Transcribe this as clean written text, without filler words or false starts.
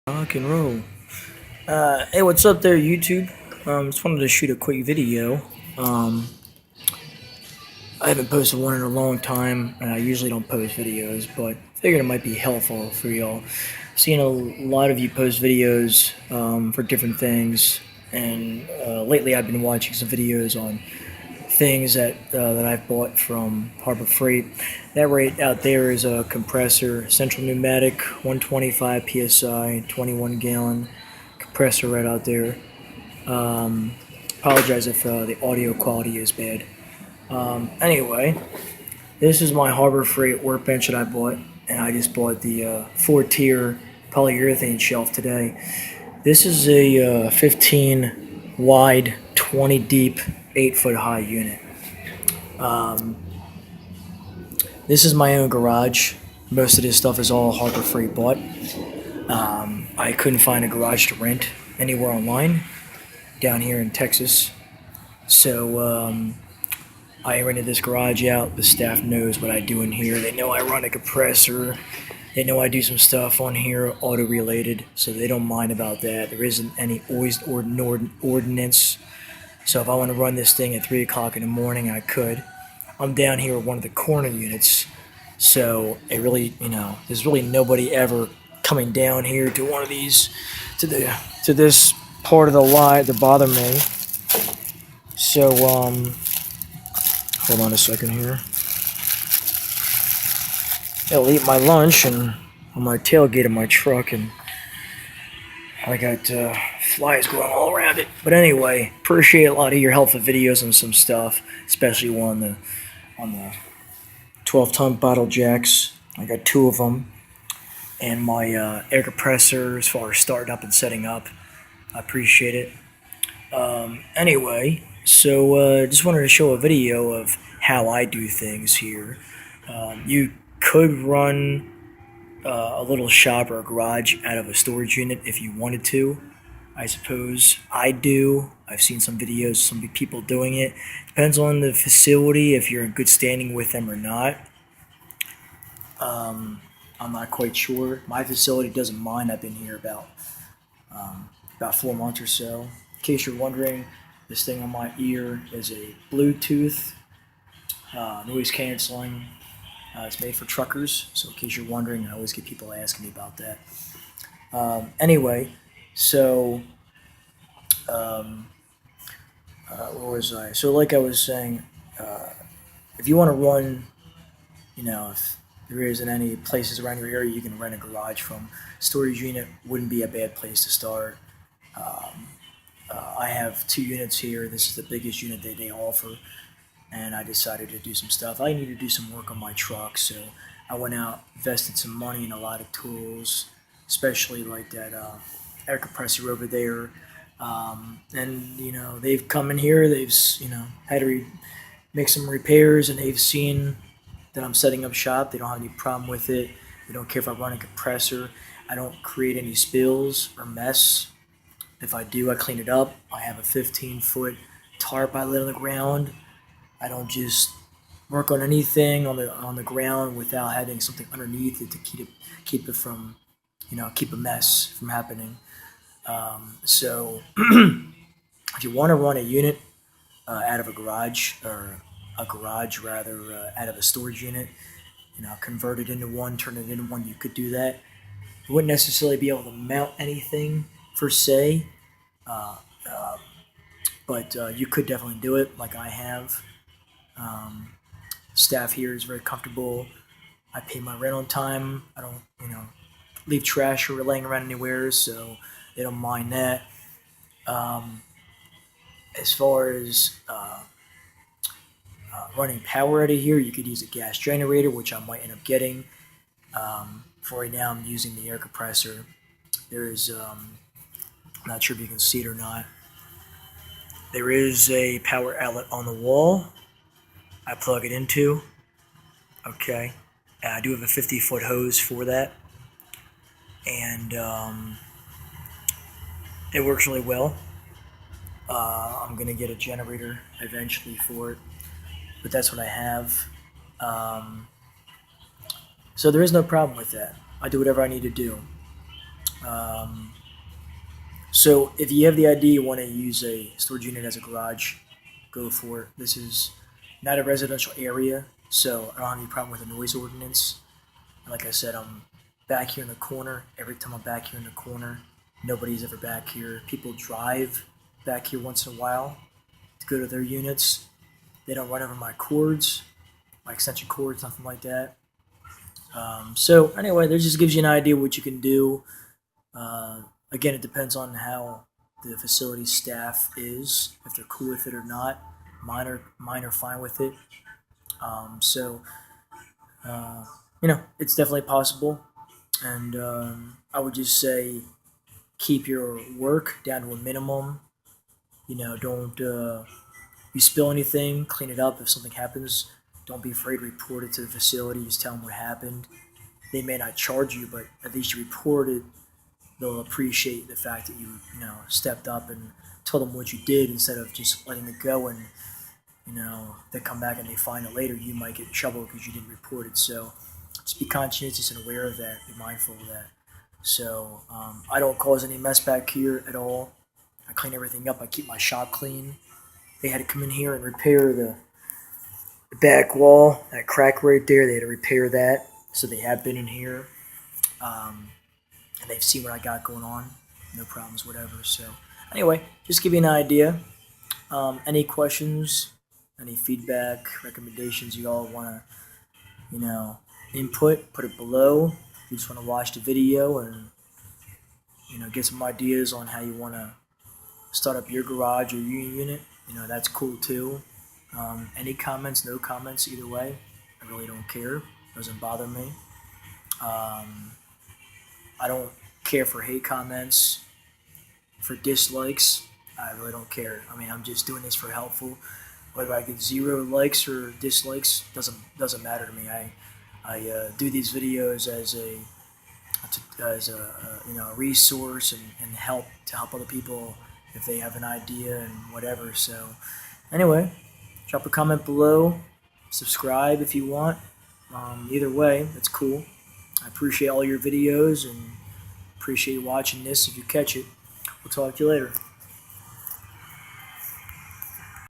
Rock and roll. Hey, what's up there, YouTube? Just wanted to shoot a quick video. Um, I haven't posted one in a long time, and I usually don't post videos, but figured it might be helpful for y'all. Seen a lot of you post videos for different things, and lately I've been watching some videos on things that I've bought from Harbor Freight. That right out there is a compressor, Central Pneumatic, 125 psi, 21 gallon compressor right out there. Um, Apologize if the audio quality is bad. Anyway, this is my Harbor Freight workbench that I bought, and I just bought the 4-tier polyurethane shelf today. This is a 15 wide, 20 deep, 8-foot high unit. This is my own garage. Most of this stuff is all Harbor Freight bought. I couldn't find a garage to rent anywhere online down here in Texas. So I rented this garage out. The staff knows what I do in here. They know I run a compressor. They know I do some stuff on here auto related, so they don't mind about that. There isn't any ordinance. So if I want to run this thing at 3 o'clock in the morning, I could. I'm down here with one of the corner units, so it really, there's really nobody ever coming down here to one of these, to this part of the line to bother me. So hold on a second here. I'll eat my lunch and on my tailgate of my truck, and I got flies growing all around it. But anyway, appreciate a lot of your helpful videos on some stuff, especially one on the 12-ton bottle jacks. I got 2 of them, and my air compressor as far as starting up and setting up. I appreciate it. Anyway, so just wanted to show a video of how I do things here. You could run a little shop or a garage out of a storage unit if you wanted to. I suppose I do. I've seen some videos, some people doing it. Depends on the facility, if you're in good standing with them or not. I'm not quite sure. My facility doesn't mind. I've been here about 4 months or so. In case you're wondering, this thing on my ear is a Bluetooth noise canceling. It's made for truckers, so in case you're wondering, I always get people asking me about that. Anyway, so where was I? So like I was saying, if you want to run, if there isn't any places around your area you can rent a garage from, storage unit wouldn't be a bad place to start. I have 2 units here. This is the biggest unit that they offer, and I decided to do some stuff. I need to do some work on my truck, so I went out, invested some money in a lot of tools, especially like that air compressor over there. And they've come in here. They've had to make some repairs, and they've seen that I'm setting up shop. They don't have any problem with it. They don't care if I run a compressor. I don't create any spills or mess. If I do, I clean it up. I have a 15-foot tarp I lay on the ground. I don't just work on anything on the ground without having something underneath it to keep it from, keep a mess from happening. So if you want to run a unit out of a garage, or a garage rather, out of a storage unit, convert it into one, turn it into one, you could do that. You wouldn't necessarily be able to mount anything per se, but you could definitely do it like I have. Staff here is very comfortable. I pay my rent on time. I don't, leave trash or laying around anywhere, so they don't mind that. As far as running power out of here, you could use a gas generator, which I might end up getting. For right now, I'm using the air compressor. There is, I'm not sure if you can see it or not. There is a power outlet on the wall. I plug it into. Okay. I do have a 50-foot hose for that. And it works really well. I'm going to get a generator eventually for it. But that's what I have. So there is no problem with that. I do whatever I need to do. Um, so if you have the idea you want to use a storage unit as a garage, go for it. This is not a residential area, so I don't have any problem with the noise ordinance. And like I said, I'm back here in the corner. Every time I'm back here in the corner, nobody's ever back here. People drive back here once in a while to go to their units. They don't run over my cords, my extension cords, nothing like that. So anyway, that just gives you an idea what you can do. Again, it depends on how the facility staff is, if they're cool with it or not. Mine are fine with it. So it's definitely possible. And I would just say keep your work down to a minimum. Don't you spill anything, clean it up. If something happens, don't be afraid to report it to the facility. Just tell them what happened. They may not charge you, but at least you reported. They'll appreciate the fact that you stepped up and told them what you did instead of just letting it go and they come back and they find it later. You might get in trouble because you didn't report it. So just be conscientious and aware of that. Be mindful of that. So I don't cause any mess back here at all. I clean everything up. I keep my shop clean. They had to come in here and repair the back wall, that crack right there. They had to repair that. So they have been in here. And they've seen what I got going on. No problems, whatever. So anyway, just give you an idea. Any questions, any feedback, recommendations you all want to, input, put it below. If you just want to watch the video and, get some ideas on how you want to start up your garage or your unit, that's cool too. Any comments, no comments, either way. I really don't care. Doesn't bother me. I don't care for hate comments, for dislikes. I really don't care. I mean, I'm just doing this for helpful. Whether I get 0 likes or dislikes doesn't matter to me. I do these videos as a resource and help to help other people if they have an idea and whatever. So anyway, drop a comment below, subscribe if you want. Either way, that's cool. I appreciate all your videos and appreciate you watching this if you catch it. We'll talk to you later.